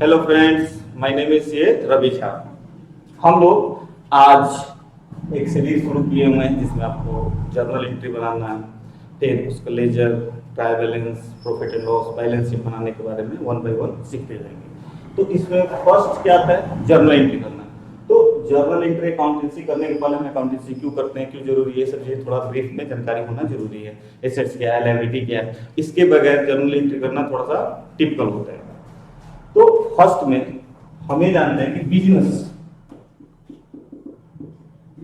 Hello friends, my name is ये रवि झा। हम लोग आज एक सीरीज शुरू किए हुए हैं जिसमें आपको जर्नल एंट्री बनाना है, फिर उसका ledger, trial balance, profit and loss, balance sheet बनाने के बारे में वन बाय वन सीखते जाएंगे। तो इसमें फर्स्ट क्या आता है? जर्नल एंट्री करना। तो जर्नल एंट्री अकाउंटेंसी करने के पहले हम अकाउंटेंसी क्यों करते हैं, क्यों जरूरी है, सब चीज़ थोड़ा ब्रीफ में जानकारी होना जरूरी है। एसेट्स क्या है, लायबिलिटी क्या है, इसके बगैर जर्नल एंट्री करना थोड़ा सा टिपिकल होता है। तो फर्स्ट में हमें जानते हैं कि बिजनेस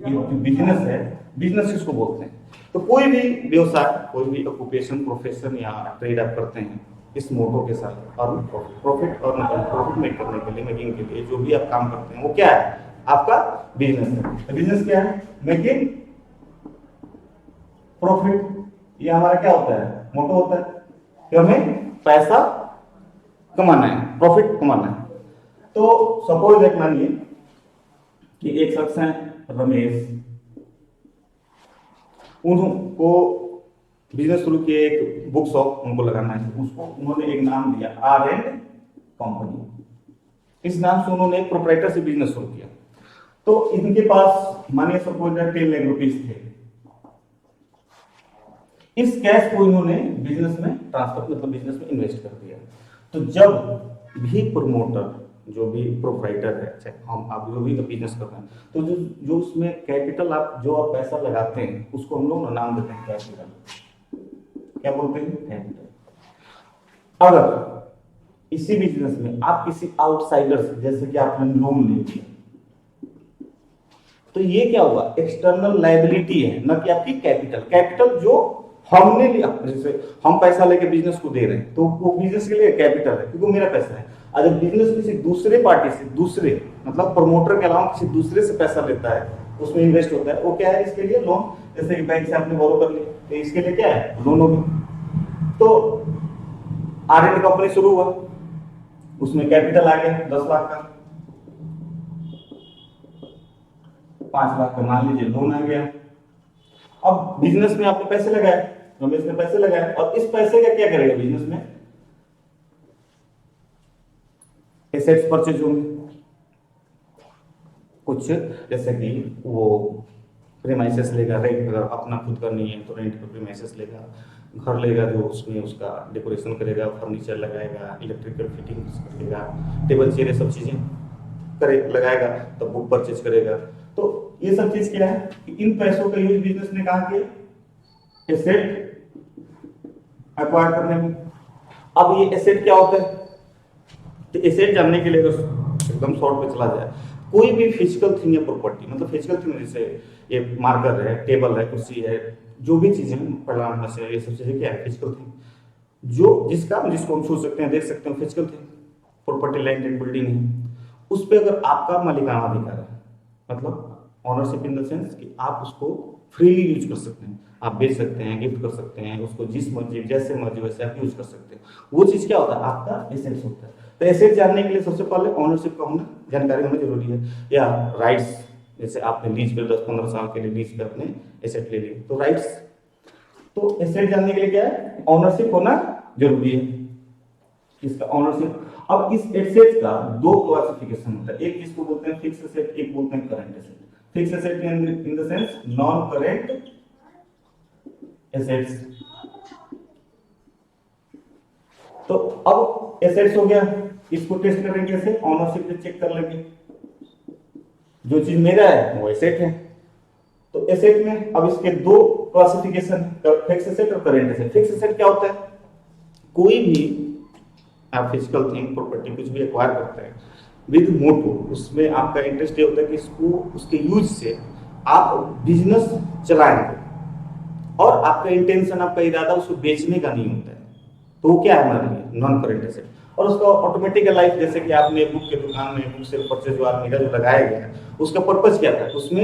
बिजनेस है, बिजनेस किसको बोलते हैं। तो कोई भी व्यवसाय, कोई भी ऑक्यूपेशन, प्रोफेशन या ट्रेड आप करते हैं इस मोटो के साथ, और प्रॉफिट और प्रॉफिट मेक करने के लिए, मेकिंग के लिए जो भी आप काम करते हैं वो क्या है? आपका बिजनेस है। बिजनेस क्या है? Making profit. ये हमारा क्या होता है? मोटो होता है कि हमें पैसा कमाना है, प्रॉफिट कमाना है। तो सपोज एक मानिए कि एक शख्स है रमेश, उनको बिजनेस शुरू किए, एक बुक शॉप उनको लगाना है। उसको उन्होंने एक नाम दिया आर एंड कंपनी। इस नाम से उन्होंने एक प्रोप्राइटर से बिजनेस शुरू किया। तो इनके पास मानिए सपोज 10 लाख रुपीज थे। इस कैश को इन्होंने बिजनेस में ट्रांसफर, मतलब बिजनेस में इन्वेस्ट कर दिया। तो जब भी प्रमोटर, जो भी प्रोप्राइटर है, चाहे हम आप जो भी बिजनेस कर रहे हैं, तो जो जो उसमें कैपिटल आप जो आप पैसा लगाते हैं उसको हम लोग नाम देते हैं कैपिटल। क्या बोलते हैं? कैपिटल। अगर इसी बिजनेस में आप किसी आउटसाइडर से, जैसे कि आपने लोन ले लिया, तो ये क्या हुआ? एक्सटर्नल लायबिलिटी है, न कि आपकी कैपिटल। कैपिटल जो हमने लिया, जैसे हम पैसा लेके बिजनेस को दे रहे हैं तो वो बिजनेस के लिए कैपिटल है क्योंकि मेरा पैसा है। अगर बिजनेस किसी दूसरे पार्टी से, दूसरे मतलब प्रमोटर के अलावा किसी दूसरे से पैसा लेता है, उसमें इन्वेस्ट होता है, वो क्या है? इसके लिए लोन। जैसे कि बैंक से आपने बोरो कर लिया तो इसके लिए क्या है? लोन होगी। तो आर एंड कंपनी शुरू हुआ, उसमें कैपिटल आ गया 10 लाख का, 5 लाख का मान लीजिए लोन आ गया। अब बिजनेस में आपने पैसे लगाए, रमेश ने पैसे लगाए, और इस पैसे का क्या करेगा? बिजनेस में एसेट्स परचेज होंगे कुछ, जैसे कि वो प्रीमाइसेस लेगा, रेंट अगर अपना खुद का नहीं है तो रेंट पे प्रीमाइसेस लेगा, घर लेगा जो उसमें उसका डेकोरेशन करेगा, फर्नीचर लगाएगा, इलेक्ट्रिकल फिटिंग्स करेगा, टेबल चेयर सब चीजें करे लगाएगा, तब बुक परचेज करेगा। तो ये सब चीज क्या है कि इन पैसों का यूज बिजनेस ने कहा कि एसेट एक्वायर करने में। अब ये एसेट क्या होता है? तो एसेट जानने के लिए एकदम शॉर्ट पे चला जाए, कोई भी फिजिकल थिंग या प्रॉपर्टी, मतलब फिजिकल थिंग जैसे ये मार्कर है, टेबल है, कुर्सी है, जो भी चीजें प्लांट में से, ये सब चीजें क्या है? Physical thing. जो जिसको हम छू सकते हैं, देख सकते हैं, physical thing. Property, land and building है, उस पर अगर आपका मालिकाना अधिकार है, मतलब ऑनरशिप इन द सेंस कि आप उसको फ्रीली यूज कर सकते हैं, आप बेच सकते हैं, गिफ्ट कर सकते हैं, उसको जिस मर्जी, जैसे मर्जी वैसे आप यूज कर सकते हैं। वो चीज क्या होता है? आपका एसेट्स होता है। तो एसेट जानने के लिए सबसे पहले ऑनरशिप का होना, जानकारी होना जरूरी है। या राइट्स, जैसे आपने लीज पे 10-15 साल के लिए लीज पे अपने एसेट ले लिए तो राइट्स। तो एसेट जानने के लिए क्या है? ऑनरशिप होना जरूरी है, इसका ऑनरशिप। अब इस एसेट का 2 क्लासिफिकेशन होता है, एक जिसको बोलते हैं फिक्स एसेट, एक बोलते हैं current asset. Fix asset in the sense non current assets. तो अब एसेट्स हो गया, इसको टेस्ट करेंगे कैसे? ऑनरशिप से चेक कर लेंगे, जो चीज मेरा है वो एसेट है। तो एसेट में अब इसके 2 क्लासिफिकेशन, फिक्स एसेट और करंट एसेट। फिक्स एसेट क्या होता है? कोई भी आप फिजिकल थिंग, प्रॉपर्टी कुछ भी एक्वायर करते हैं विद मोटो, उसमें आपका इंटरेस्ट ये होता है कि इसको, उसके यूज से आप बिजनेस चलाएंगे, और आपका इंटेंशन, आपका इरादा उसको बेचने का नहीं होता है। तो वो क्या है हमारे लिए? Non current asset. और उसका ऑटोमेटिक लाइफ, जैसे कि आपने बुक के दुकान में बुक सेल परचेज मेरा जो लगाया गया है, उसका पर्पज क्या था? उसमें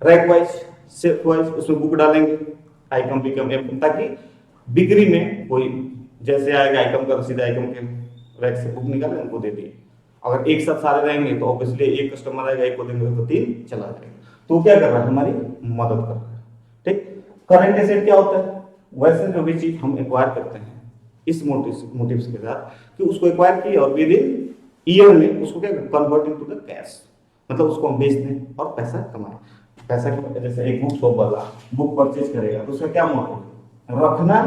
रैक वाइज, सेट वाइज उसमें बुक डालेंगे, आइटम बिकम एम, ताकि बिक्री में कोई जैसे आएगा आइटम का रसीद, आइटम के रैक से बुक निकाले उनको दे दिए। अगर एक साथ सारे रहेंगे तो ऑब्वियसली एक कस्टमर आएगा, एक को देंगे तो 3 चला जाएगा। तो क्या कर रहा है? हमारी मदद कर रहा है। ठीक। करंट एसेट क्या होता है? वैसे जो भी चीज हम एक्वायर करते हैं इस मोटिव्स के साथ कि उसको एक्वायर किए और विद इन ईयर में उसको क्या कन्वर्ट इनटू द कैश, मतलब उसको हम बेच दें और पैसा कमाएं। पैसा जैसे एक बुक शॉप वाला बुक परचेज करेगा तो उसका क्या मोटिव, रखना,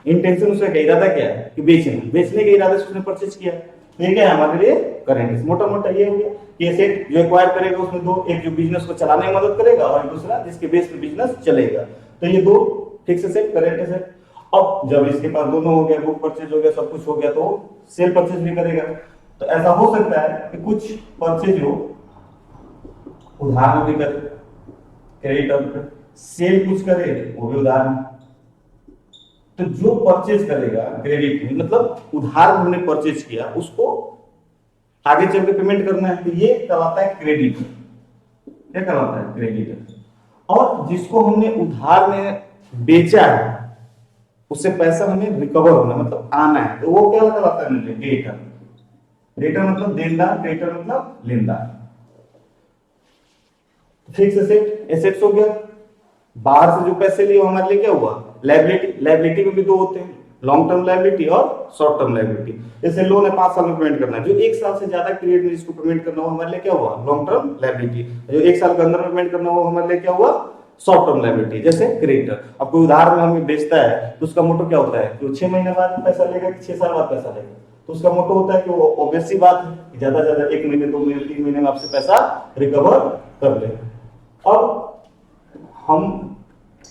इंटेंशन उसका क्या इरादा क्या है कि बेचना, बेचने के इरादे से उसने परचेज किया। तो ये क्या है हमारे लिए करेंट, मोटा मोटा ये हो गया कि एसेट जो एक्वायर करेगा उसमें दो, एक जो बिजनेस को चलाने में मदद करेगा और दूसरा जिसके बेस पे बिजनेस चलेगा। तो ये दो फिक्स एसेट, करेंट एसेट। अब जब इसके पास दोनों हो गया, बुक परचेज हो गया, सब कुछ हो गया, तो सेल परचेज भी करेगा। तो ऐसा हो सकता है कि कुछ परचेज हो उधार में भी करे, क्रेडिट और सेल कुछ करे वो भी उधार में। तो जो परचेज करेगा क्रेडिट में, मतलब उधार में हमने परचेज किया, उसको आगे चल के पेमेंट करना है, तो ये कहलाता है क्रेडिट। क्या कहलाता है, क्रेडिट। और जिसको हमने उधार में बेचा है उससे पैसा हमें रिकवर होना मतलब आना है, तो वो क्या कहलाता है, मुझे डेटर। डेटर मतलब देनदार, क्रेडिटर मतलब लेनदार। फिक्स एसेट, एसेट्स हो गया, बाहर से जो पैसे लिए हमारे लिए क्या हुआ, लायबिलिटी। लायबिलिटी में भी दो होते हैं, लॉन्ग टर्म लायबिलिटी और शॉर्ट टर्म लायबिलिटी। जैसे लोन है 5 साल में पेमेंट करना है, जो 1 साल से ज्यादा पीरियड में जिसको पेमेंट करना हो हमारे लिए क्या हुआ, लॉन्ग टर्म लायबिलिटी। जो 1 साल के अंदर में पेमेंट करना हो हमारे लिए क्या हुआ, शॉर्ट टर्म लायबिलिटी। जैसे क्रेडिटर, अब कोई उधार में हमें बेचता है तो उसका मोटो क्या होता है कि वो 6 महीने बाद पैसा लेगा कि 6 साल बाद पैसा लेगा। तो उसका मोटो होता है कि वो ऑब्वियस सी बात है कि ज्यादा से ज्यादा 1 महीने 2 महीने 3 महीने में आपसे पैसा रिकवर कर ले। अब हम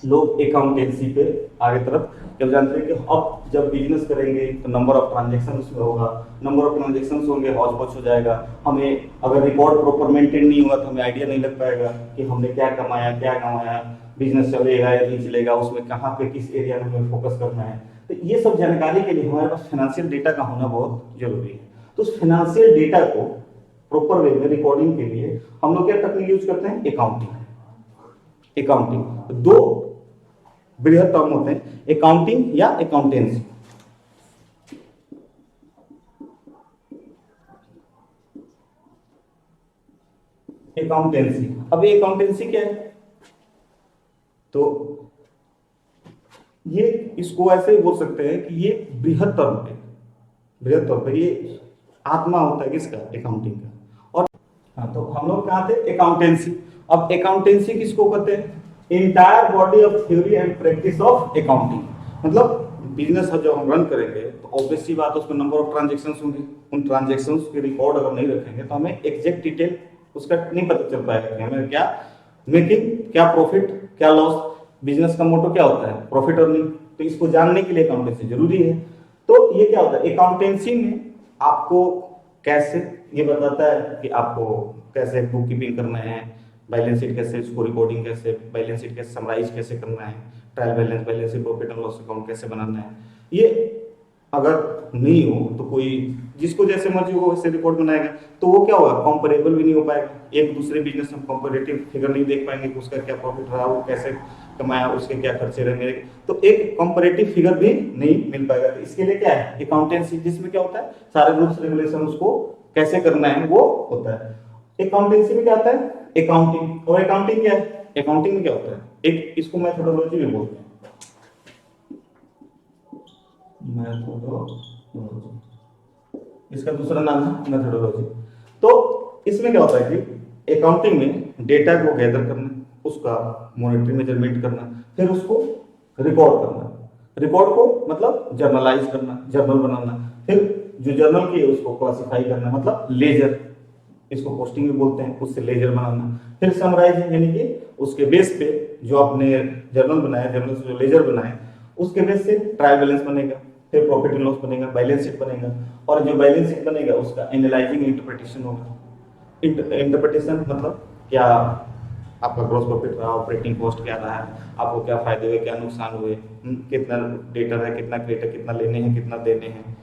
लोग अकाउंटेंसी पे आगे तरफ जब जानते हैं कि अब जब बिजनेस करेंगे तो नंबर ऑफ ट्रांजेक्शन उसमें होगा, नंबर ऑफ ट्रांजेक्शन होंगे, हौच पौच हो जाएगा। हमें अगर रिकॉर्ड प्रॉपर मेंटेन नहीं हुआ तो हमें आइडिया नहीं लग पाएगा कि हमने क्या कमाया क्या गंवाया, बिजनेस चलेगा या नहीं चलेगा, उसमें कहाँ पे किस एरिया में हमें फोकस करना है। तो ये सब जानकारी के लिए हमारे पास फाइनेंशियल डेटा का होना बहुत जरूरी है। तो उस फाइनेंशियल डेटा को प्रॉपर वे में रिकॉर्डिंग के लिए हम लोग क्या टेक्निक यूज करते हैं, अकाउंटिंग। अकाउंटिंग दो बृहद टर्म होते हैं, अकाउंटिंग या अकाउंटेंसी। अकाउंटेंसी, अब ये अकाउंटेंसी क्या है, तो ये इसको ऐसे ही बोल सकते हैं कि ये बृहद टर्म पे, बृहद टर्म पे ये आत्मा होता है किसका, अकाउंटिंग का। और हाँ, तो हम लोग कहाँ थे, अकाउंटेंसी। अब अकाउंटेंसी किसको कहते हैं, entire body of theory and practice of accounting. मतलब बिजनेस जो हम रन करेंगे तो ऑब्वियसली बात है उसमें नंबर ऑफ ट्रांजेक्शंस होंगे, उन ट्रांजेक्शंस के रिकॉर्ड अगर नहीं रखेंगे तो हमें एग्जैक्ट डिटेल उसका नहीं पता चल पाएगा कि हमें क्या मेकिंग, क्या प्रॉफिट, क्या लॉस। बिजनेस का मोटो क्या होता है, प्रॉफिट अर्निंग। तो इसको जानने के लिए अकाउंटेंसी जरूरी है। तो ये क्या होता है, अकाउंटेंसी में आपको कैसे ये बताता है कि आपको कैसे बुक कीपिंग करना है, बैलेंस शीट कैसे, उसको रिकॉर्डिंग कैसे, बैलेंस शीट कैसे समराइज कैसे करना है, trial balance, balance sheet, profit and loss account कैसे बनाना है। ये अगर नहीं हो तो कोई जिसको जैसे मर्जी हो वैसे रिपोर्ट बनाएगा तो वो क्या होगा, कंपेरेबल भी नहीं हो पाएगा। एक दूसरे बिजनेस में कंपेरेटिव फिगर नहीं देख पाएंगे कि उसका क्या प्रॉफिट रहा, वो कैसे कमाया, उसके क्या खर्चे रहे, तो एक कंपेरेटिव फिगर भी नहीं मिल पाएगा। तो इसके लिए क्या है, अकाउंटेंसी, जिसमें क्या होता है सारे रूल्स रेगुलेशन उसको कैसे करना है वो होता है। अकाउंटेंसी में क्या आता है, अकाउंटिंग। और अकाउंटिंग क्या है, अकाउंटिंग में क्या होता है, एक इसको मेथोडोलॉजी भी बोलते हैं, इसका दूसरा नाम है मेथोडोलॉजी। तो इसमें क्या होता है कि अकाउंटिंग में डेटा को गैदर करना, उसका मॉनिटरी मेजरमेंट करना, फिर उसको रिकॉर्ड करना, रिकॉर्ड को मतलब जर्नलाइज करना, जर्नल बनाना, फिर जो जर्नल की है उसको क्लासिफाई करना मतलब लेजर, इसको पोस्टिंग भी बोलते हैं, उससे लेजर बनाना, फिर समराइज यानी कि उसके बेस पे जो आपने जर्नल बनाया, जर्नल से जो लेजर बनाए उसके बेस से ट्रायल बैलेंस बनेगा, फिर प्रॉफिट एंड लॉस बनेगा, बैलेंस शीट बनेगा, और जो बैलेंस शीट बनेगा उसका एनालाइजिंग इंटरप्रिटेशन होगा। इंटरप्रिटेशन मतलब क्या आपका ग्रॉस प्रॉफिट रहा, ऑपरेटिंग कॉस्ट क्या रहा है, आपको क्या फायदे हुए, क्या नुकसान हुए, कितना डेटर है, कितना क्रेडिट, कितना लेने हैं, कितना देने हैं।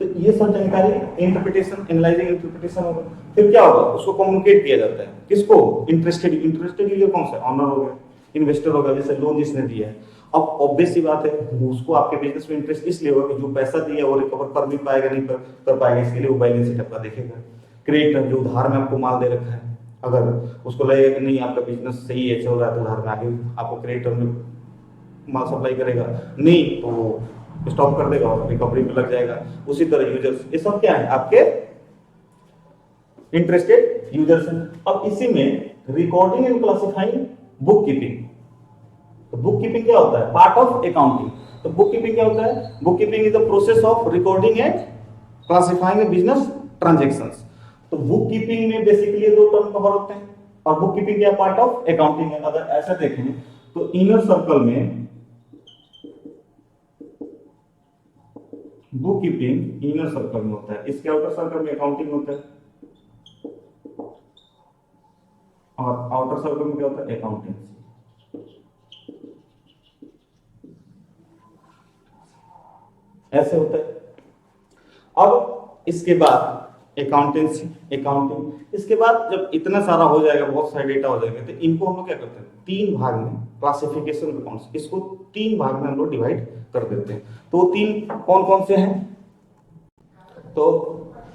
तो ये सब जानकारी इंटरप्रिटेशन, एनालाइजिंग इंटरप्रिटेशन होगा। फिर क्या होगा, उसको कम्युनिकेट किया जाता है किसको, इंटरेस्टेड, इंटरेस्टेड यूजर कौन सा, ऑनर हो गया, इन्वेस्टर होगा, जैसे लोन जिसने दिया है। अब ऑब्वियस सी बात है उसको आपके बिजनेस में इंटरेस्ट इसलिए होगा कि जो पैसा दिया वो रिकवर कर भी पाएगा नहीं कर पाएगा, इसके लिए वो बैलेंस शीट आपका देखेगा। क्रेडिटर जो उधार में आपको माल दे रखा है, अगर उसको लगेगा कि नहीं आपका बिजनेस सही है, चल रहा है, तो उधार में आगे आपको क्रेडिटर में माल सप्लाई करेगा, नहीं तो स्टॉप कर देगा और रिकवरी में लग जाएगा। उसी तरह यूजर्स, ये सब क्या है आपके इंटरेस्टेड यूजर्स हैं। अब इसी में recording and classifying book keeping. तो बुक कीपिंग क्या होता है? Part of accounting. तो बुक कीपिंग क्या होता है? Book keeping is the process of recording and classifying business transactions. तो बुक कीपिंग में बेसिकली दो टर्म कवर होते हैं, और बुक कीपिंग क्या पार्ट ऑफ अकाउंटिंग है। अगर ऐसा देखें तो इनर सर्कल में बुक कीपिंग इनर सर्कल में होता है, इसके आउटर सर्कल में अकाउंटिंग होता है, और आउटर सर्कल में क्या होता है? अकाउंटेंसी। ऐसे होता है। अब इसके बाद अकाउंटेंसी, अकाउंटिंग, इसके बाद जब इतना सारा हो जाएगा, बहुत सारे डेटा हो जाएंगे, तो इनको हम लोग क्या करते हैं? तीन भाग में क्लासिफिकेशन अकाउंट्स, इसको तीन भाग में हम लोग डिवाइड कर देते हैं। तो तीन कौन कौन से हैं? तो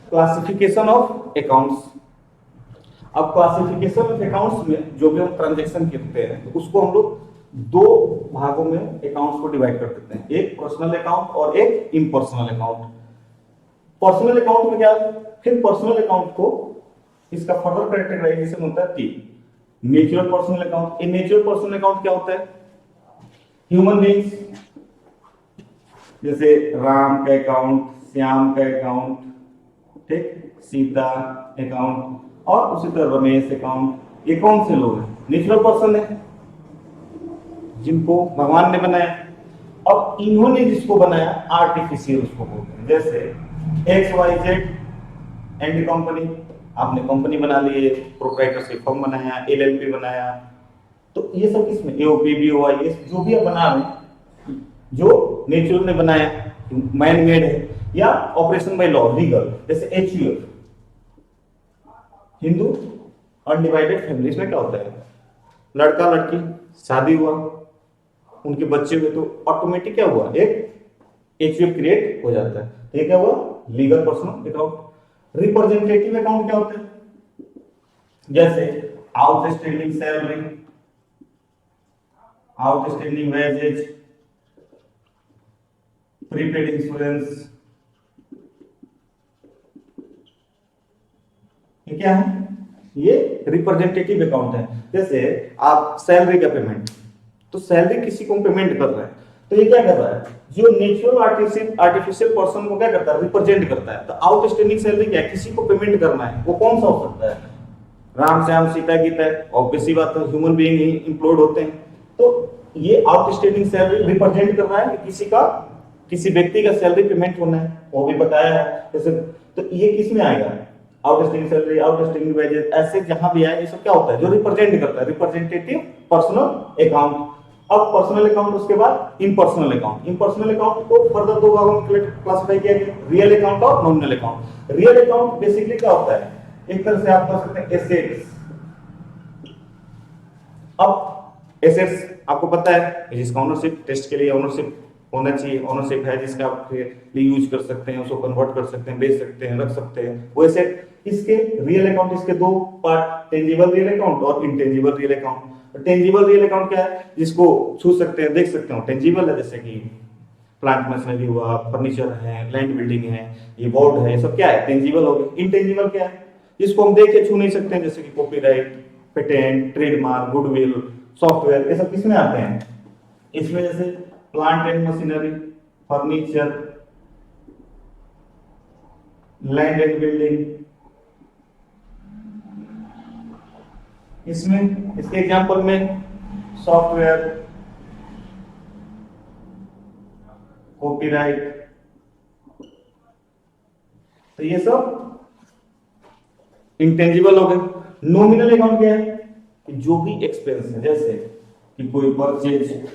क्लासिफिकेशन ऑफ अकाउंट्स। अब क्लासिफिकेशन ऑफ अकाउंट्स में जो भी हम ट्रांजेक्शन करते हैं, तो उसको हम लोग दो भागों में अकाउंट्स को डिवाइड कर देते हैं, एक पर्सनल अकाउंट और एक इम्पर्सनल अकाउंट। पर्सनल अकाउंट में क्या है? फिर पर्सनल अकाउंट को इसका फर्दर कैटेगराइजेशन होता है तीन। Natural personal account. In natural personal account क्या होता है? ह्यूमन बीइंग्स, जैसे राम का अकाउंट, श्याम का अकाउंट, ठीक, सीता अकाउंट, और उसी तरह रमेश अकाउंट। ये कौन से लोग हैं? नेचुरल पर्सन है, जिनको भगवान ने बनाया। अब इन्होंने जिसको बनाया आर्टिफिशियल उसको बोलते हैं। जैसे XYZ एंड कंपनी, आपने कंपनी बना ली, प्रोप्राइटरशिप फर्म बनाया, LLP बनाया, तो ये सब किसमें? AOP, BOI, जो भी आप बना रहे हैं, जो नेचुरल ने बनाया, मैन मेड है, या ऑपरेशन बाय लॉ, लीगल, जैसे HUF, हिंदू अनडिवाइडेड फैमिली। इसमें क्या होता है? लड़का लड़की शादी हुआ, उनके बच्चे हुए, तो ऑटोमेटिक क्या हुआ? एक HUF क्रिएट हो जाता है। तो ये क्या हुआ? Legal personal account. Representative account क्या होता है? जैसे outstanding salary, outstanding wages, prepaid insurance. ये क्या है? ये रिप्रेजेंटेटिव अकाउंट है। जैसे आप सैलरी का पेमेंट, तो सैलरी किसी को पेमेंट कर रहे हैं, तो ये क्या कर रहा है? जो नेचुरल आर्टिफिशियल पर्सन को क्या करता है? रिप्रेजेंट करता है। तो आउटस्टैंडिंग सैलरी क्या है? किसी को पेमेंट करना है, वो कौन सा हो सकता है? राम श्याम सीता गीता, ऑब्वियसली बात है, ह्यूमन बीइंग ही इंक्लूड होते हैं। तो ये आउटस्टैंडिंग सैलरी रिप्रेजेंट कर रहा है कि किसी व्यक्ति का सैलरी पेमेंट होना है, वो भी बताया है। जैसे तो ये किस में आएगा? आउटस्टैंडिंग सैलरी, आउटस्टैंडिंग वेजेस, ऐसे जहां भी आए, ये सब क्या होता है? जो रिप्रेजेंट करता है, रिप्रेजेंटेटिव पर्सनल अकाउंट। अब पर्सनल अकाउंट, उसके बाद इम्पर्सनल अकाउंट। इम्पर्सनल अकाउंट को फर्दर दो भागों में क्लासिफाई किया गया, रियल अकाउंट और nominal account. Real account basically क्या होता है? एक तरह से आप कह सकते हैं एसेट्स। अब एसेट्स आपको पता है, जिसका ओनरशिप टेस्ट के लिए ओनरशिप होना चाहिए, ओनरशिप है जिसका आप लिए यूज कर सकते हैं, उसको कन्वर्ट कर सकते हैं, बेच सकते हैं, रख सकते हैं, वो एसेट। इसके रियल अकाउंट, इसके दो पार्ट, टेंजिबल रियल अकाउंट और intangible real account. Tangible real account क्या है? जिसको छू सकते हैं, देख सकते हो। टेंजिबल है जैसे कि प्लांट मशीनरी हुआ, फर्नीचर है, लैंड बिल्डिंग है, ये बोर्ड है, ये सब क्या है? टेंजिबल हो गए। इनटेंजिबल क्या है? जिसको हम देख के छू नहीं सकते हैं, जैसे कि copyright, patent, trademark, goodwill, software, ये सब किसमें आते हैं? इसमें जैसे plant and machinery, furniture, land and building, इसमें इसके एग्जांपल में सॉफ्टवेयर, कॉपीराइट, तो ये सब इंटेंजिबल हो गए। नॉमिनल अकाउंट क्या है? कि जो भी एक्सपेंस है, जैसे कि कोई परचेज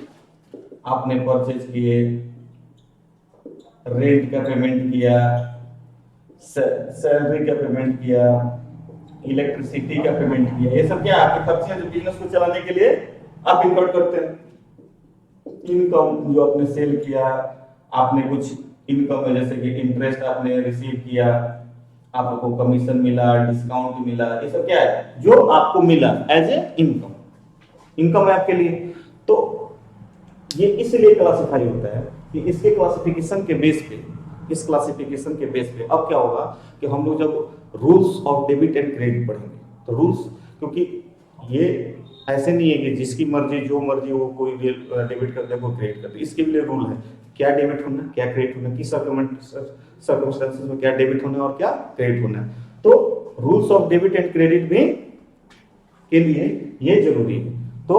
आपने परचेज किए, रेंट का पेमेंट किया, सैलरी का पेमेंट किया, इलेक्ट्रिसिटी का पेमेंट किया, ये सब क्या आपके खर्चे जो बिजनेस को चलाने के लिए आप इनकम करते हैं। इनकम जो आपने सेल किया, आपने कुछ इनकम है, जैसे कि इंटरेस्ट आपने रिसीव किया, आपको कमीशन मिला, डिस्काउंट मिला, ये सब क्या है? जो आपको मिला एज ए इनकम, इनकम है आपके लिए। तो ये इसलिए क्लासिफाई होता है कि इसके क्लासिफिकेशन के बेस पे इस क्लासिफिकेशन के बेस पे अब क्या होगा कि हम लोग जब rules of debit and credit पढ़ेंगे तो रूल्स, क्योंकि ये ऐसे नहीं है कि जिसकी मर्जी जो मर्जी वो कोई डेबिट कर दे कोई क्रेडिट कर दे, इसके लिए रूल है क्या डेबिट होना क्या क्रेडिट होना, किस सर्कमस्टेंसेस में क्या डेबिट होना और क्या क्रेडिट होना। तो rules of debit and credit भी के लिए ये जरूरी है। तो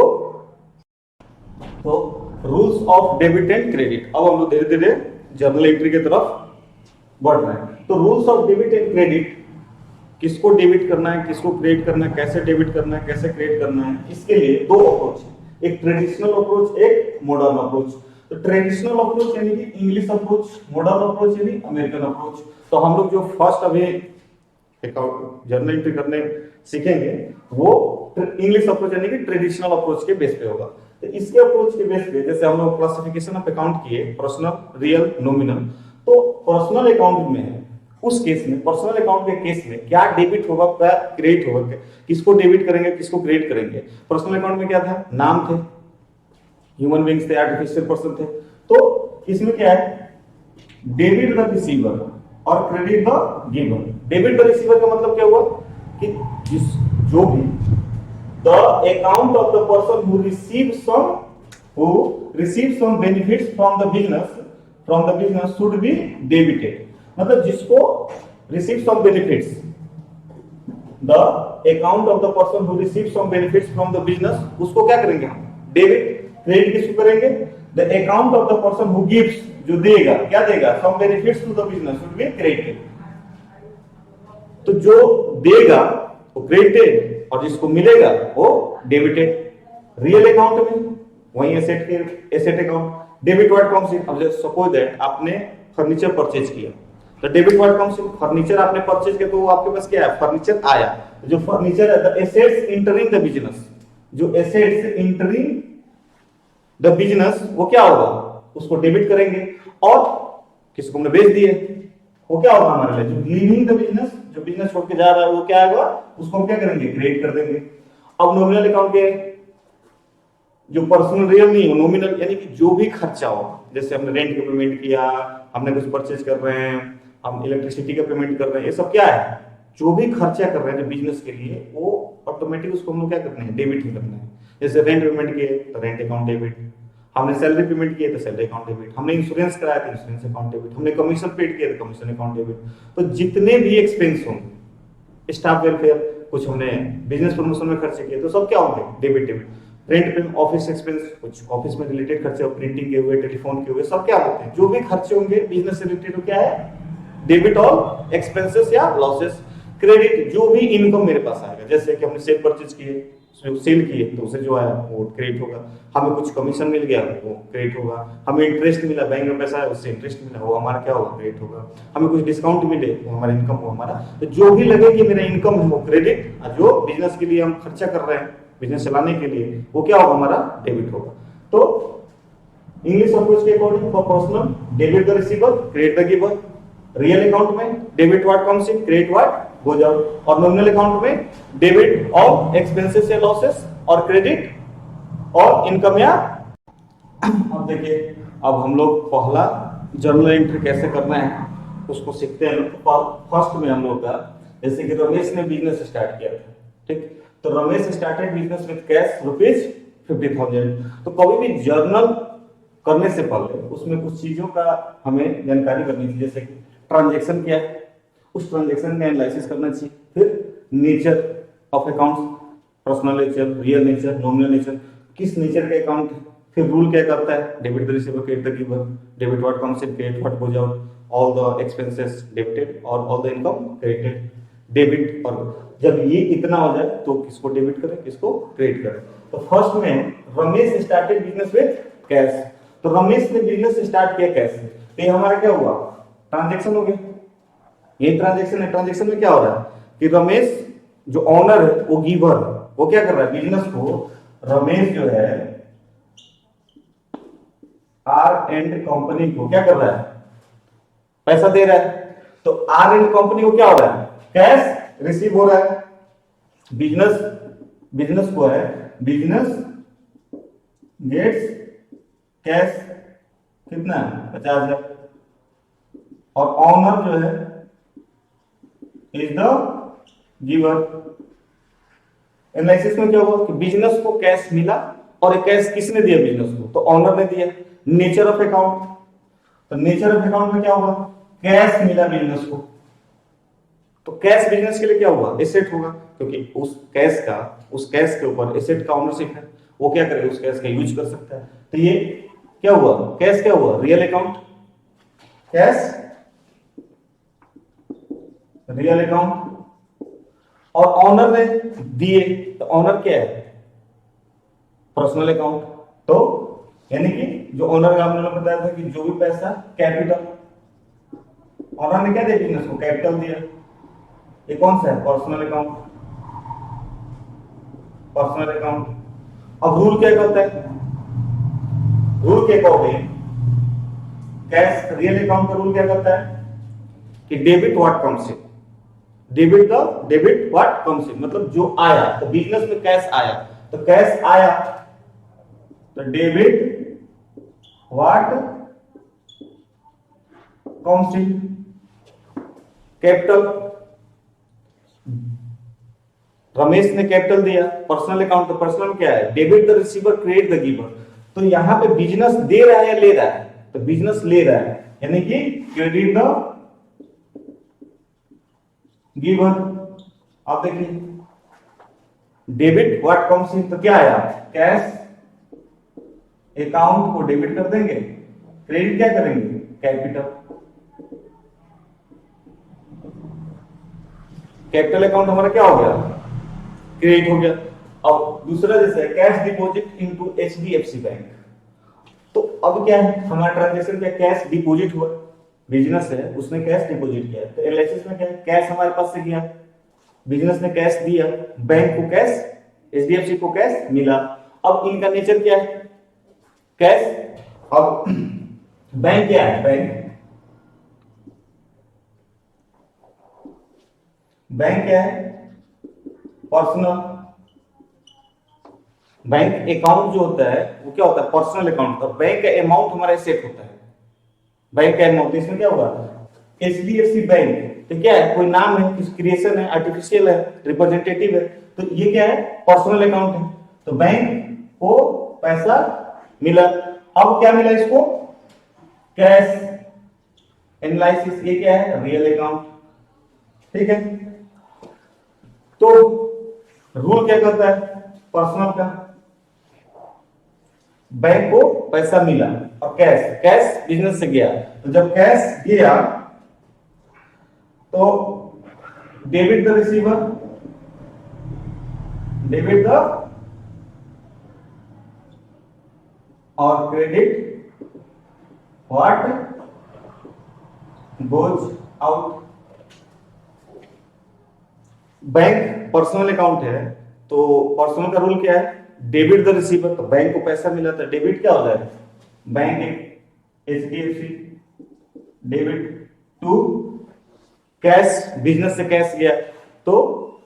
rules of debit and credit, अब हम लोग धीरे धीरे जर्नल एंट्री की तरफ बढ़ रहे हैं। तो rules of debit and credit, किसको डेबिट करना है किसको क्रेडिट करना है, कैसे डेबिट करना है कैसे क्रेडिट करना है, इसके लिए दो अप्रोच है, एक ट्रेडिशनल अप्रोच एक मॉडर्न अप्रोच। तो ट्रेडिशनल अप्रोच यानी कि इंग्लिश अप्रोच, मॉडर्न अप्रोच यानी अमेरिकन अप्रोच। तो हम लोग जो फर्स्ट अभी जर्नल एंट्री करने सीखेंगे वो इंग्लिश अप्रोच यानी कि ट्रेडिशनल अप्रोच के बेस पे होगा। तो इसके अप्रोच के बेस पे जैसे हम लोग क्लासिफिकेशन ऑफ अकाउंट किए पर्सनल रियल नॉमिनल, तो पर्सनल अकाउंट में उस केस में पर्सनल अकाउंट के केस में क्या डेबिट होगा क्या क्रेडिट होगा, किसको डेबिट करेंगे किसको क्रेडिट करेंगे। पर्सनल अकाउंट में क्या था, नाम थे, ह्यूमन बीइंग्स थे, आर्टिफिशियल पर्सन थे। तो इसमें क्या है, डेबिट द रिसीवर और credit the giver. Debit the receiver का मतलब क्या हुआ कि जो भी the account of the person who receive some benefits from the business should be debited. मतलब जिसको receive some benefits, the account of the person who receive some benefits from the business, उसको क्या करेंगे हम डेबिट। क्रेडिट किसको करेंगे, the account of the person who gives, जो देगा क्या देगा, some benefits to the business should be credited. तो जो देगा वो क्रेडिटेड और जिसको मिलेगा वो डेबिटेड। रियल अकाउंट में वही asset account, debit what comes इन। अब सपोज दैट आपने फर्नीचर परचेज किया, तो debit what comes in, furniture आपने परचेज किया तो आपके पास क्या है, फर्नीचर आया। जो फर्नीचर है, the assets entering the business, जो एसेट्स एंटरिंग द बिजनेस वो क्या होगा, उसको डेबिट करेंगे। और किसको हमने बेच दिए वो क्या होगा हमारे लिए, जो लीविंग द बिजनेस, जो बिजनेस छोड़ के जा रहा है वो क्या होगा, उसको हम क्या करेंगे क्रेडिट कर देंगे। अब नॉमिनल अकाउंट के जो पर्सनल रियल नहीं हो, नॉमिनल यानी कि जो भी खर्चा हो, जैसे हमने रेंट का पेमेंट किया, हमने कुछ परचेज कर रहे हैं, हम इलेक्ट्रिसिटी का पेमेंट कर रहे हैं, ये सब क्या है, जो भी खर्चा कर रहे हैं बिजनेस के लिए वो ऑटोमेटिक उसको हम लोग क्या करते हैं डेबिट ही करना है। जैसे रेंट पेमेंट किए तो रेंट अकाउंट डेबिट, हमने सैलरी पेमेंट किए तो सैलरी अकाउंट डेबिट, हमने इंश्योरेंस कराया तो इंश्योरेंस अकाउंट डेबिट, हमने कमीशन पेड किया तो कमीशन अकाउंट डेबिट। तो जितने भी एक्सपेंस होंगे, स्टाफ वेलफेयर, कुछ हमने बिजनेस प्रमोशन में खर्चे किए तो सब क्या होंगे डेबिट डेबिट। रेंट पे ऑफिस एक्सपेंस, कुछ ऑफिस में रिलेटेड खर्चे, प्रिंटिंग के हुए, टेलीफोन के हुए, सब क्या होते हैं, जो भी खर्चे होंगे बिजनेस से रिलेटेड वो क्या है डेबिट और एक्सपेंसेस या लॉसेस। क्रेडिट जो भी इनकम मेरे पास आएगा, जैसे कि हमने सेल परचेज किए, सेल किए तो उसे जो आया वो क्रेडिट होगा, हमें कुछ कमीशन मिल गया वो क्रेडिट होगा, हमें इंटरेस्ट मिला बैंक में पैसा है उससे इंटरेस्ट मिला वो हमारा क्या होगा क्रेडिट होगा, हमें कुछ डिस्काउंट मिले वो हमारा इनकम हो हमारा। तो जो भी लगे कि मेरा इनकम है वो क्रेडिट, और जो बिजनेस के लिए हम खर्चा कर रहे हैं बिजनेस चलाने के लिए वो क्या होगा हमारा डेबिट होगा। तो इंग्लिश अप्रोच के according for personal debit the receiver credit the giver, real account में debit what comes in credit what goes out, और नॉमिनल अकाउंट में डेबिट ऑफ एक्सपेंसेस या लॉसेस और क्रेडिट और इनकम या। अब देखिए अब हम लोग पहला जर्नल एंट्री कैसे करना है उसको सीखते हैं। फर्स्ट में हम लोग का जैसे कि रमेश ने बिजनेस स्टार्ट किया था, ठीक, तो Ramesh started business with cash ₹50,000। तो कभी भी जर्नल करने से पहले उसमें कुछ चीजों का हमें जानकारी करनी थी, जैसे कि ट्रांजैक्शन क्या है, उस ट्रांजैक्शन का एनालिसिस करना चाहिए, फिर nature of accounts, personal nature, real nature, nominal nature, किस नेचर का अकाउंट है, फिर रूल क्या करता है debit the receiver credit the giver, debit what comes in credit what goes out, all the expenses debited और all the income credited. Debit, और जब ये इतना हो जाए तो किसको डेबिट करें किसको क्रेडिट करें। तो फर्स्ट में Ramesh started business with cash, तो रमेश ने बिजनेस स्टार्ट किया कैश से, तो ये हमारा क्या हुआ ट्रांजैक्शन हो गया, ये ट्रांजैक्शन है। ट्रांजैक्शन में क्या हो रहा है कि रमेश जो ऑनर है वो गिवर, वो क्या कर रहा है बिजनेस को, रमेश जो है आर एंड कंपनी को क्या कर रहा है पैसा दे रहा है, तो आर एंड कंपनी को क्या हो रहा है कैश रिसीव हो रहा है। बिजनेस को है बिजनेस गेट्स कैश कितना 50,000, और ऑनर जो है इज द गिवर। एनालिसिस में क्या हुआ कि बिजनेस को कैश मिला और ये कैश किसने दिया बिजनेस को, तो ऑनर ने दिया। नेचर ऑफ अकाउंट, तो नेचर ऑफ अकाउंट में क्या हुआ, कैश मिला बिजनेस को, तो कैश बिजनेस के लिए क्या हुआ, एसेट होगा, क्योंकि उस कैश के ऊपर एसेट का ओनरशिप है, वो क्या करेगा, उस कैश का यूज कर सकता है। तो ये क्या हुआ, कैश क्या हुआ, real account, cash real account. और ऑनर ने दिए, तो ऑनर क्या है, पर्सनल अकाउंट। तो यानी कि जो ऑनर का हमने बताया था कि जो भी पैसा कैपिटल, ऑनर ने क्या दिया बिजनेस को, कैपिटल दिया। ये कौन सा है, पर्सनल अकाउंट, पर्सनल अकाउंट। अब रूल क्या कहता है, रूल के अकॉर्डिंग कैश रियल अकाउंट का रूल क्या कहता है कि debit what comes in, debit what comes इन, मतलब जो आया, तो बिजनेस में कैश आया, तो कैश आया तो debit what comes in. Capital, Ramesh ने कैपिटल दिया, पर्सनल अकाउंट, तो पर्सनल क्या है, debit the receiver credit the giver. तो यहां पे बिजनेस दे रहा है या ले रहा है, तो बिजनेस ले रहा है, यानी कि क्रेडिट द गिवर। आप देखिए डेबिट व्हाट कम्स इन, तो क्या आया, कैश अकाउंट को डेबिट कर देंगे, क्रेडिट क्या करेंगे, कैपिटल। कैपिटल अकाउंट हमारा क्या हो गया, क्रेडिट हो गया। अब दूसरा जैसे cash deposit into HDFC bank, तो अब क्या है, हमारा ट्रांजैक्शन क्या, कैश डिपॉजिट हुआ, बिजनेस है उसने कैश डिपॉजिट किया, तो एलआईसी में क्या है, कैश हमारे पास से गया, बिजनेस ने कैश दिया, बैंक को कैश, एचडीएफसी को कैश मिला। अब इनका नेचर क्या है, कैश। अब बैंक क्या है, बैंक क्या है, पर्सनल। बैंक अकाउंट जो होता है वो क्या होता है, पर्सनल अकाउंट। और बैंक का अमाउंट हमारा एसेट होता है, बैंक का अमाउंट। इसमें क्या होगा, एचडीएफसी बैंक, तो क्या है, कोई नाम है, किसी क्रिएशन है, आर्टिफिशियल है, रिप्रेजेंटेटिव है, तो ये क्या है, पर्सनल अकाउंट है। तो बैंक को पैसा मिला, अब क्या मिला इसको, कैश। एनालिसिस, ये क्या है, रियल अकाउंट, ठीक है। तो रूल क्या कहता है पर्सनल का, बैंक को पैसा मिला और कैश बिजनेस से गया, तो जब कैश गया तो debit the receiver, debit the, और credit what goes out. Bank personal account है, तो पर्सनल का रूल क्या है, डेबिट द रिसीवर, तो बैंक को पैसा मिला था, डेबिट क्या होता है, bank HDFC, debit to cash, business से कैश गया, तो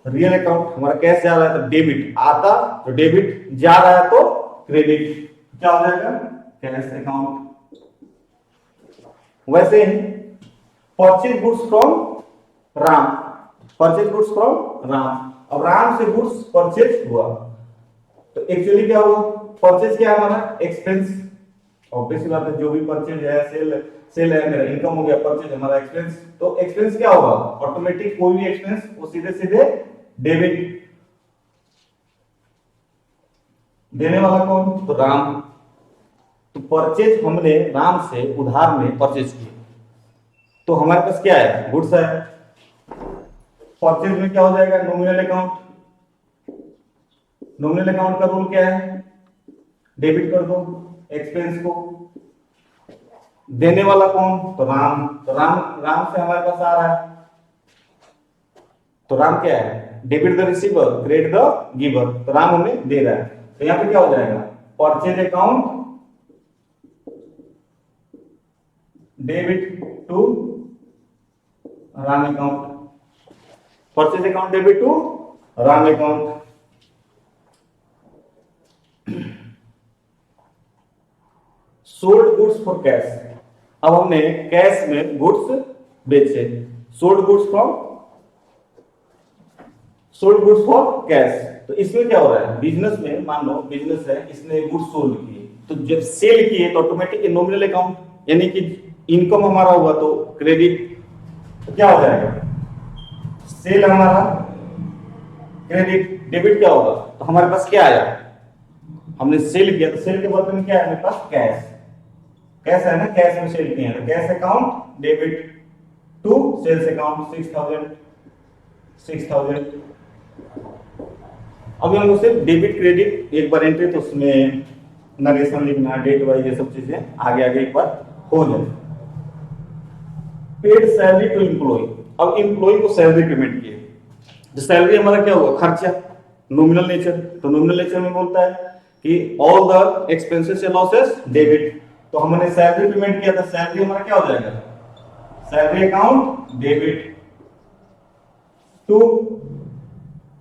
रियल अकाउंट हमारा कैश जा रहा है तो डेबिट आता, तो डेबिट जा रहा है तो क्रेडिट, क्या हो जाएगा, कैश अकाउंट। वैसे ही purchase goods from Ram, purchase goods from Ram, अब राम से गुड्स परचेज हुआ, तो एक्चुअली क्या हुआ, परचेज क्या है हमारा, एक्सपेंस। ऑब्वियसली बात है, जो भी परचेज है, सेल है, मेरा इनकम हो गया, परचेज हमारा एक्सपेंस, तो एक्सपेंस क्या होगा, ऑटोमेटिक कोई भी एक्सपेंस वो सीधे सीधे डेबिट। देने वाला कौन, तो राम। तो परचेज हमने राम से उधार में परचेज किया, तो हमारे पास क्या है, गुड्स है। परचेज में क्या हो जाएगा, नॉमिनल अकाउंट, नॉमिनल अकाउंट का रूल क्या है, डेबिट कर दो एक्सपेंस को। देने वाला कौन, तो राम, तो राम से हमारे पास आ रहा है, तो राम क्या है, debit the receiver credit the giver, तो राम हमें दे रहा है, तो यहां पे क्या हो जाएगा, purchase account debit to Ram account, purchase account debit to Ram account. Sold goods for cash, अब हमने कैश में गुड्स बेचे, सोल्ड गुड्स फॉर कैश। तो इसमें क्या हो रहा है, बिजनेस में मान लो बिजनेस है, इसने गुड्स सोल्ड किए, तो जब सेल किए तो ऑटोमेटिक नॉमिनल अकाउंट यानी कि इनकम हमारा हुआ तो क्रेडिट क्या हो जाएगा, सेल हमारा क्रेडिट, डेबिट क्या होगा, तो हमारे पास क्या आया, हमने सेल किया तो सेल के बदले में क्या है मेरे पास, कैश, कैश है ना, कैश में सेल किया तो cash account debit to sales account 6000। अभी हम सिर्फ डेबिट क्रेडिट एक बार एंट्री, तो उसमें नरेशन लिखना, डेट वाइज, ये सब चीजें आगे आगे एक बार हो जाए। पेड सैलरी टू एम्प्लॉय, अब एम्प्लॉय को सैलरी पेमेंट किए, तो सैलरी हमारा क्या हुआ, खर्चा, नॉमिनल नेचर, तो नॉमिनल नेचर में बोलता है कि all the expenses and losses debit, तो हमने सैलरी पेमेंट किया था, सैलरी हमारा क्या हो जाएगा, salary account debit to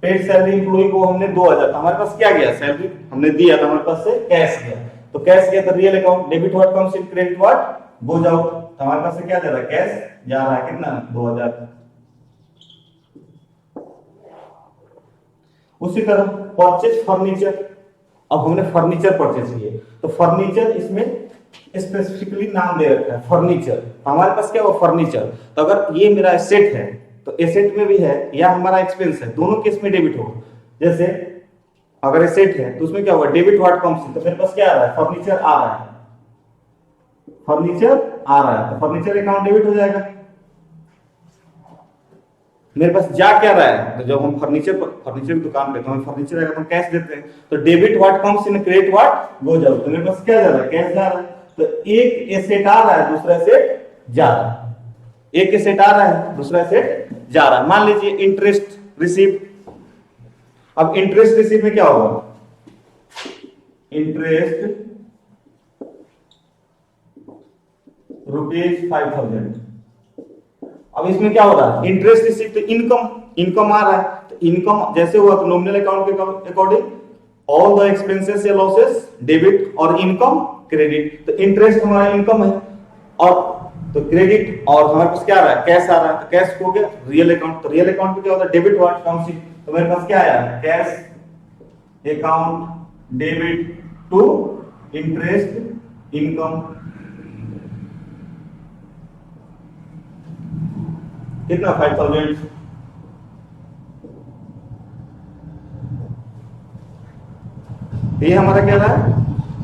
paid salary employee को हमने 2000, हमारे पास क्या गया, सैलरी हमने दिया था, हमारे पास से कैश गया, तो कैश गया तो real account debit what comes in, credit what goes out, तो हमारे पास से क्या जा रहा है, कैश जा रहा है कितना, 2000। उसी तरह परचेज फर्नीचर, अब हमने फर्नीचर परचेज किए, तो फर्नीचर इसमें स्पेसिफिकली नाम दे रखा है फर्नीचर, हमारे पास क्या हुआ फर्नीचर, तो अगर ये मेरा एसेट है तो एसेट में भी है या हमारा एक्सपेंस है, दोनों केस में डेबिट होगा। जैसे अगर एसेट है तो उसमें क्या होगा, डेबिट व्हाट कम्स, तो मेरे पास क्या आ रहा है, फर्नीचर आ रहा है, फर्नीचर आ रहा है, तो फर्नीचर अकाउंट डेबिट हो जाएगा। मेरे पास जा क्या रहा है, तो जब हम फर्नीचर की दुकान पे तो हम फर्नीचर आएगा तो हम कैश देते हैं, तो debit what comes in, credit what goes out, तो मेरे पास क्या जा रहा है, कैश जा रहा है, तो एक एसेट आ रहा है दूसरा एसेट जा रहा है, एक एसेट आ रहा है दूसरा एसेट जा रहा है। मान लीजिए इंटरेस्ट रिसीव, अब इंटरेस्ट रिसीव में क्या होगा, इंटरेस्ट ₹5000, अब इसमें क्या हो रहा है, इंटरेस्ट रिसीव, तो इनकम आ रहा है, तो इनकम जैसे हुआ तो नॉमिनल अकाउंट के अकॉर्डिंग ऑल द एक्सपेंसेस या लॉसेस डेबिट और इनकम क्रेडिट, तो इंटरेस्ट हमारा इनकम है और तो क्रेडिट, और हमारे पास क्या आ रहा है, कैश आ रहा है, तो कैश हो गया रियल अकाउंट, तो रियल अकाउंट में क्या होता है, डेबिट व्हाट कम्स इन, तो मेरे पास क्या आया, cash account debit to interest income, कितना 5000, ये हमारा क्या रहा है।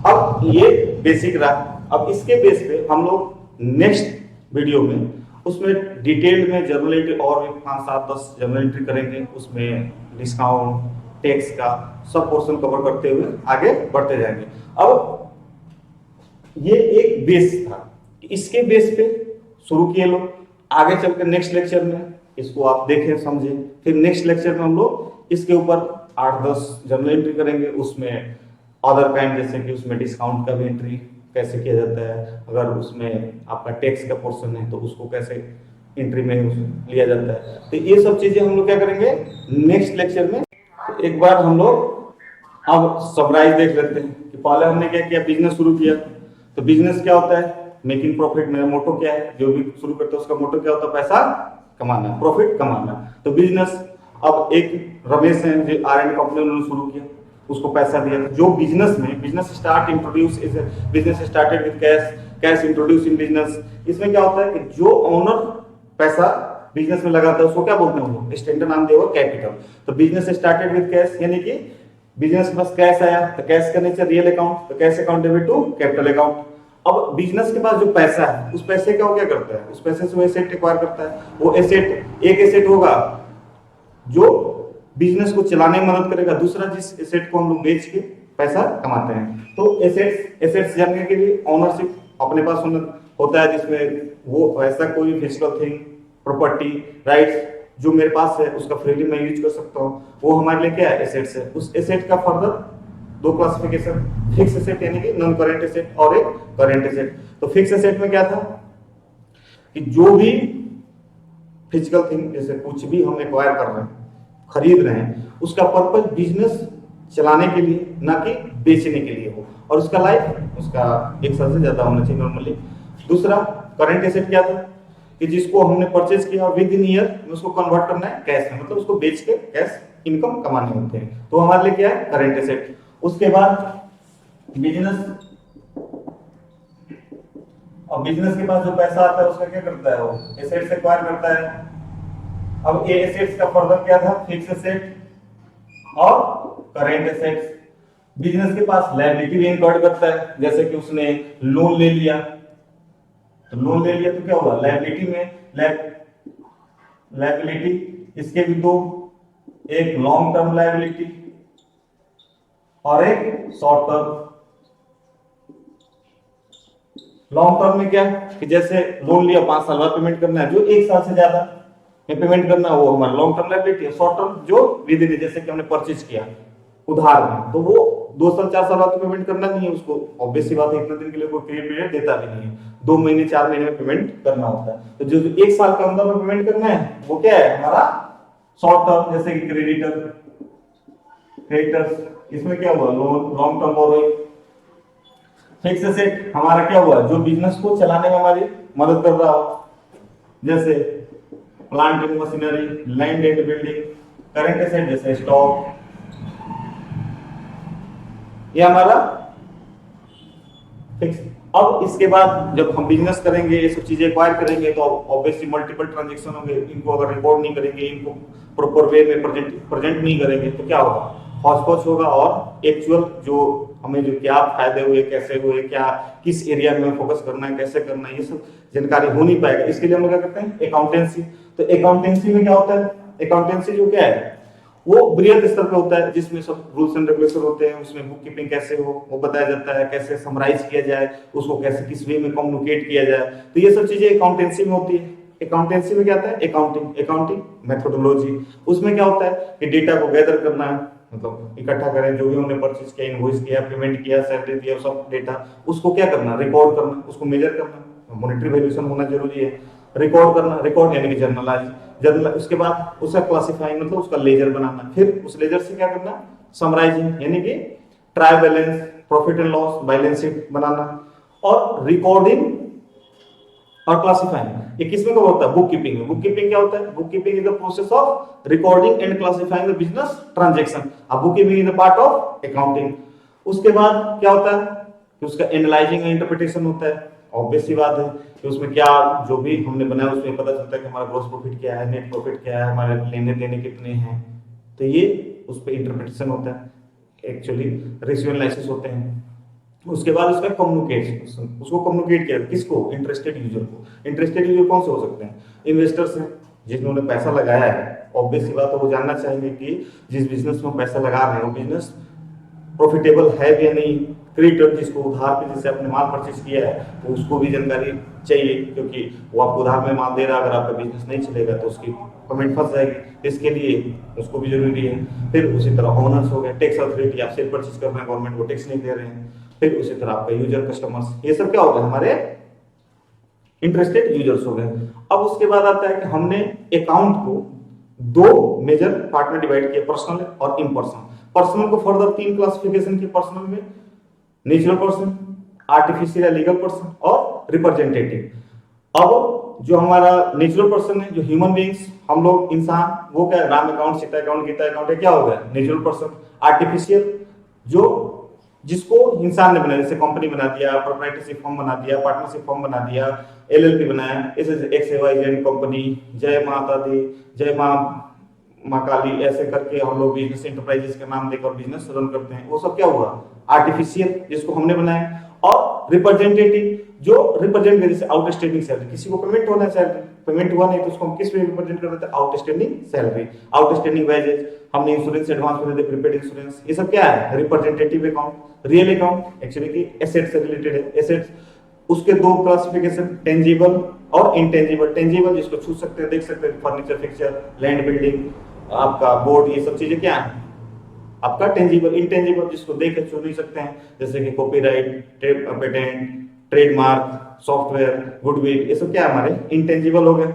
अब ये बेसिक रहा, अब इसके बेस पे हम लोग नेक्स्ट वीडियो में उसमें डिटेल में जर्नल एंट्री और भी 5, 7, 10 जर्नल एंट्री करेंगे, उसमें डिस्काउंट टैक्स का सब पोर्शन कवर करते हुए आगे बढ़ते जाएंगे। अब ये एक बेस था, इसके बेस पे शुरू किए लोग, आगे चलकर नेक्स्ट लेक्चर में इसको आप देखें समझें, फिर नेक्स्ट लेक्चर में हम लोग इसके ऊपर 8-10 जर्नल एंट्री करेंगे, उसमें अदर काइंड जैसे कि उसमें डिस्काउंट का भी एंट्री कैसे किया जाता है, अगर उसमें आपका टैक्स का पोर्शन है तो उसको कैसे एंट्री में लिया जाता है, तो ये सब चीजें हम लोग क्या करेंगे नेक्स्ट लेक्चर में। तो एक बार हम लोग अब समराइज देख लेते हैं कि पहले हमने क्या किया, बिजनेस शुरू किया, तो बिजनेस क्या होता है, मेकिंग प्रॉफिट, मेरा मोटो क्या है, जो भी शुरू करते हैं उसका मोटो क्या होता है, पैसा कमाना, प्रॉफिट कमाना, तो बिजनेस। अब एक रमेश है जो R&D कंपनी उन्होंने शुरू किया, उसको पैसा दिया, जो बिजनेस में business started with cash introduce in business, इसमें क्या होता है कि जो ओनर पैसा बिजनेस में लगाता है उसको क्या बोलते हैं हम लोग, स्टैंडर्ड नाम दिया हुआ कैपिटल। तो बिजनेस स्टार्टेड विद कैश यानी कि बिजनेस के पास कैश आया, तो कैश का नेचर रियल अकाउंट, तो cash account debit to capital account. अब बिजनेस के पास जो पैसा है उस पैसे का वो क्या करता है, उस पैसे से वो एसेट एक्वायर करता है, वो एसेट एक एसेट होगा जो बिजनेस को चलाने में मदद करेगा, दूसरा जिस एसेट को हम लोग बेच के पैसा कमाते हैं। तो एसेट्स जानने के लिए ओनरशिप अपने पास होता है, जिसमें वो ऐसा कोई फिजिकल थिंग, प्रॉपर्टी, राइट्स जो मेरे पास है उसका फ्रीली मैं यूज कर सकता हूँ, वो हमारे लिए क्या है, एसेट्स है। उस एसेट का फर्दर 2 क्लासिफिकेशन, फिक्स एसेट यानी कि नॉन करेंट एसेट और एक करेंट एसेट। तो फिक्स एसेट में क्या था कि जो भी फिजिकल थिंग, जैसे कुछ भी हम एक्वायर कर रहे हैं, खरीद रहे हैं, उसका पर्पज बिजनेस चलाने के लिए ना कि बेचने के लिए हो, और उसका लाइफ उसका 1 साल से ज्यादा होना चाहिए नॉर्मली। दूसरा करंट एसेट क्या था कि जिसको हमने परचेज किया विद इन ईयर में उसको कन्वर्ट करना है कैश में, मतलब उसको बेच के कैश इनकम कमाने होते हैं, तो हमारे लिए क्या है करंट एसेट। उसके बाद बिजनेस, और बिजनेस के पास जो पैसा आता है उसका क्या करता है, वो एसेट्स एक्वायर करता है। अब ये एसेट्स का फर्दर क्या था, फिक्स एसेट और करंट एसेट्स। बिजनेस के पास लायबिलिटी भी इंक्लूड करता है, जैसे कि उसने लोन ले लिया, तो लोन ले लिया तो क्या होगा, लायबिलिटी में लायबिलिटी इसके भी दो, एक लॉन्ग टर्म लायबिलिटी और एक शॉर्ट टर्म। लॉन्ग टर्म में क्या कि जैसे लोन लिया 5 साल बाद पेमेंट करना है, जो 1 साल से ज्यादा में पेमेंट करना है वो हमारा लॉन्ग टर्म लायबिलिटी है। शॉर्ट टर्म जो विद इन, जैसे कि हमने परचेज किया उधार में, तो वो 2 साल 4 साल बाद तो पेमेंट करना नहीं है उसको, ऑब्वियस सी बात है, इतने दिन के लिए कोई क्रेडिट पीरियड देता भी नहीं है, 2 महीने 4 महीने में पेमेंट करना होता है। तो जो 1 साल के अंदर में पेमेंट करना है वो क्या है हमारा शॉर्ट टर्म, जैसे कि क्रेडिटर्स, इसमें क्या हुआ loan, long term borrowing. Fix asset हमारा क्या हुआ, जो बिजनेस को चलाने में हमारी मदद कर रहा हो, जैसे plant and machinery, land and building. Current asset जैसे स्टॉक, ये हमारा फिक्स। अब इसके बाद जब हम बिजनेस करेंगे, ये सब चीजें एक्वायर करेंगे, तो ऑब्वियसली मल्टीपल ट्रांजैक्शन होंगे, इनको अगर रिकॉर्ड नहीं करेंगे, इनको प्रॉपर वे में प्रेजेंट नहीं करेंगे तो क्या होगा, हॉच-पॉच होगा, और एक्चुअल जो हमें जो क्या फायदे हुए, कैसे हुए, क्या किस एरिया में फोकस करना है, कैसे करना है, ये सब जानकारी हो नहीं पाएगा। इसके लिए हम क्या करते हैं अकाउंटेंसी। तो अकाउंटेंसी में क्या होता है, अकाउंटेंसी जो क्या है वो बृहद स्तर पे होता है, जिसमें सब रूल्स एंड रेगुलेशन होते हैं, उसमें बुक कीपिंग कैसे हो वो बताया जाता है, कैसे समराइज किया जाए, उसको कैसे किस वे में कम्युनिकेट किया जाए, तो ये सब चीजें अकाउंटेंसी में होती है। अकाउंटेंसी में क्या आता है अकाउंटिंग मेथोडोलॉजी। उसमें क्या होता है कि डेटा को गैदर करना है, मतलब इकट्ठा करें, जो भी हमने परचेज किया, इनवॉइस किया, पेमेंट किया, सैलरी दिया, सब डेटा उसको क्या करना, रिकॉर्ड करना, उसको मेजर करना, मॉनेटरी वैल्यूएशन होना जरूरी है, रिकॉर्ड करना, रिकॉर्ड यानी कि जर्नल, उसके बाद उसका क्लासिफाइंग मतलब उसका लेजर बनाना, फिर उस लेजर से क्या करना समराइजिंग यानी कि trial balance, profit and loss, balance sheet बनाना, और रिकॉर्डिंग और क्लासिफाइंग। ये किसमें कब होता है, बुक कीपिंग में। बुक कीपिंग क्या होता है, book keeping is the process of recording and classifying the business transaction. अब book keeping is the part of accounting. उसके बाद क्या होता है कि उसका एनालाइजिंग एंड इंटरप्रिटेशन होता है। ऑब्वियस सी बात है कि उसमें क्या जो भी हमने बनाया उसमें पता चलता है कि हमारा ग्रॉस प्रॉफिट क्या है, नेट प्रॉफिट क्या है, हमारे लेने देने कितने हैं, तो ये उस पर इंटरप्रिटेशन होता है, एक्चुअली रेशियो एनालिसिस होते हैं। उसके बाद उसका कम्युनिकेशन, उसको कम्युनिकेट किया किसको, इंटरेस्टेड यूजर को। इंटरेस्टेड यूजर कौन से हो सकते हैं, इन्वेस्टर्स हैं जिन्होंने पैसा लगाया है। ऑब्वियस सी बात है वो जानना चाहेंगे कि जिस बिजनेस में पैसा लगा रहे हैं वो बिजनेस प्रॉफिटेबल है या नहीं। क्रेडिटर जिसको उधार पे जिससे अपने माल परचेज किया है तो उसको भी जानकारी चाहिए, क्योंकि वो आपको उधार में माल दे रहा है, अगर आपका बिजनेस नहीं चलेगा तो उसकी पेमेंट फंस जाएगी, इसके लिए उसको भी जरूरी है। फिर उसी तरह ओनर्स हो गए, टैक्स अथॉरिटी, आप सेल परचेज कर रहे हैं, गवर्नमेंट को टैक्स नहीं दे रहे हैं। फिर उसी तरह आपका यूजर, कस्टमर्स, ये सब क्या हो गए हमारे इंटरेस्टेड यूजर्स हो गए। अब उसके बाद आता है कि हमने अकाउंट को 2 मेजर पार्ट में डिवाइड किया, पर्सनल और इम्पर्सनल। पर्सनल को फर्दर 3 क्लासिफिकेशन की, पर्सनल में नेचुरल पर्सन, आर्टिफिशियल या लीगल पर्सन और रिप्रेजेंटेटिव। अब जो हमारा नेचुरल पर्सन है, जो ह्यूमन बीइंग्स, हम लोग इंसान, वो क्या है, Ram account, Sita account, Gita account है, क्या हो गया नेचुरल पर्सन। आर्टिफिशियल जो जिसको इंसान ने बनाया, जैसे कंपनी बना दिया, प्रोप्राइटरशिप फॉर्म बना दिया, पार्टनरशिप फॉर्म बना दिया, एलएलपी बनाया, ऐसे XYZ कंपनी, जय माता दी, जय मां काली, ऐसे करके हम लोग बिजनेस एंटरप्राइजेस का नाम देकर बिजनेस रन करते हैं, वो सब क्या हुआ आर्टिफिशियल, जिसको हमने बनाया। और रिप्रेजेंटेटिव जो रिप्रेजेंट करे, जैसे आउटस्टैंडिंग सैलरी, किसी को पेमेंट होना है, सैलरी पेमेंट हुआ नहीं तो उसको हम किस में रिप्रेजेंट कर देते हैं, आउटस्टैंडिंग सैलरी, आउटस्टैंडिंग वेजेस, हमने इंश्योरेंस एडवांस में दे, प्रीपेड इंश्योरेंस, ये सब क्या है representative account. Real account actually की एसेट से रिलेटेड है, एसेट्स उसके 2 क्लासिफिकेशन, टेंजिबल और इनटेंजिबल। टेंजिबल जिसको छू सकते हैं, देख सकते हैं, फर्नीचर, फिक्सचर, लैंड, बिल्डिंग, आपका बोर्ड, ये सब चीजें क्या है आपका टेंजिबल। इनटेंजिबल जिसको देख के छू नहीं सकते हैं, जैसे कि copyright, patent, trademark, software, goodwill, ये सब क्या है हमारे इंटेंजिबल हो गए।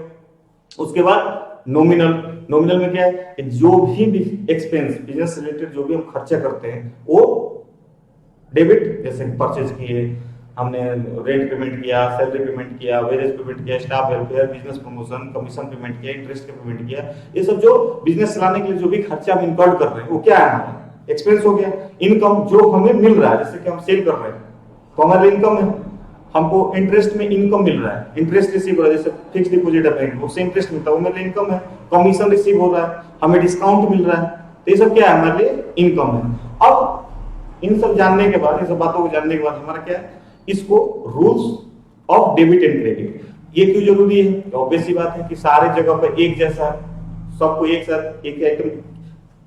उसके बाद नॉमिनल। नॉमिनल में क्या है कि जो भी एक्सपेंस बिजनेस रिलेटेड जो भी हम खर्चा करते हैं वो डेबिट, जैसे परचेज किए, हमने रेंट पेमेंट किया, सैलरी पेमेंट किया, वेजेस पेमेंट किया, staff welfare, business promotion, commission payment किया, इंटरेस्ट का पेमेंट किया। ये सब जो बिजनेस चलाने के लिए जो भी खर्चा हम इनकर्ड कर रहे हैं वो क्या है हमारा एक्सपेंस हो गया। इनकम जो हमें मिल रहा है, जैसे कि हम सेल कर रहे हैं तो हमारे इनकम है, हमको इंटरेस्ट में इनकम मिल रहा है, इंटरेस्ट रिसीव हो रहा है, जैसे फिक्स डिपॉजिट है बैंक उससे इंटरेस्ट मिलता है, वो मेरे इनकम है। कमीशन रिसीव हो रहा है, हमें डिस्काउंट मिल रहा है, तो ये सब क्या है हमारे लिए इनकम है। अब इन सब जानने के बाद, इन सब बातों को जानने के बाद हमारा क्या है, इसको rules of debit and credit ये क्यों जरूरी है। तो ऑब्वियस सी बात है कि सारे जगह पर एक जैसा सबको एक साथ एक आइटम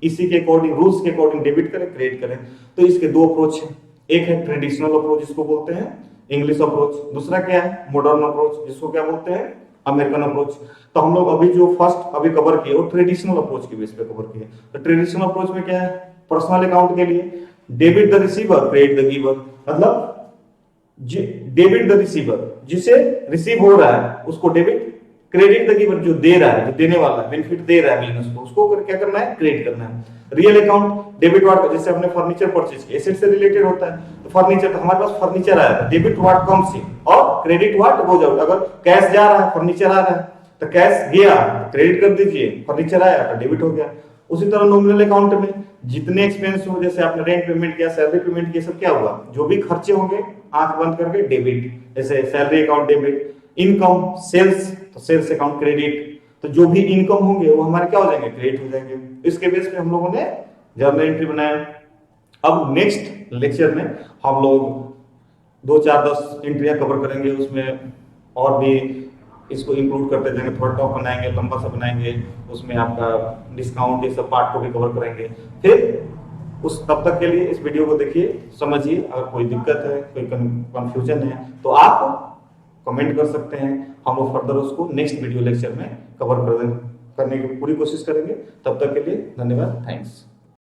इसी के अकॉर्डिंग रूल्स के अकॉर्डिंग डेबिट करें क्रेडिट करें। तो इसके दो अप्रोच है, एक है ट्रेडिशनल अप्रोच जिसको बोलते हैं इंग्लिश अप्रोच, दूसरा क्या है मॉडर्न अप्रोच जिसको क्या बोलते हैं अमेरिकन अप्रोच। तो हम लोग अभी जो फर्स्ट अभी कवर किए वो ट्रेडिशनल अप्रोच के बेस पे कवर किए। तो ट्रेडिशनल अप्रोच में क्या है, पर्सनल अकाउंट के लिए debit the receiver credit the giver, मतलब डेबिट द रिसीवर जिसे रिसीव हो रहा है उसको डेबिट, क्रेडिट द गिवर जो दे रहा है, जो देने वाला है बेनिफिट दे रहा है बिजनेस को, उसको क्या करना है क्रेडिट करना है। रियल अकाउंट डेबिट वाट, जैसे हमने फर्नीचर परचेज किया एसेट से रिलेटेड होता है, तो फर्नीचर तो हमारे पास फर्नीचर आया था, डेबिट वाट कम से और क्रेडिट वाट वो जाओ, अगर कैश जा रहा है फर्नीचर आ रहा है तो कैश गया क्रेडिट कर दीजिए, फर्नीचर आया तो डेबिट हो गया। उसी तरह नॉमिनल अकाउंट में जितने एक्सपेंस हो, जैसे आपने रेंट पेमेंट किया, सैलरी पेमेंट किया, सब क्या हुआ, जो भी खर्चे होंगे आंख बंद करके डेबिट, जैसे salary account debit, income sales तो सेल्स अकाउंट क्रेडिट, तो जो भी इनकम होंगे वो हमारे क्या हो जाएंगे क्रेडिट हो जाएंगे। इसके बेस पे हम लोगों ने जर्नल एंट्री बनाया। अब नेक्स्ट लेक्चर में हम लोग 2 4 10 एंट्रियां कवर करेंगे, उसमें और भी इसको इंक्लूड करते जाएंगे, थोड़ा टॉप बनाएंगे, लंबा सा बनाएंगे, उसमें आपका डिस्काउंट ये सब पार्ट को भी कवर करेंगे। फिर उस तब तक के लिए इस वीडियो को देखिए, समझिए, अगर कोई दिक्कत है कोई कंफ्यूजन है तो आप कमेंट कर सकते हैं, हम लोग फर्दर उसको नेक्स्ट वीडियो लेक्चर में कवर करने की पूरी कोशिश करेंगे। तब तक के लिए धन्यवाद, थैंक्स।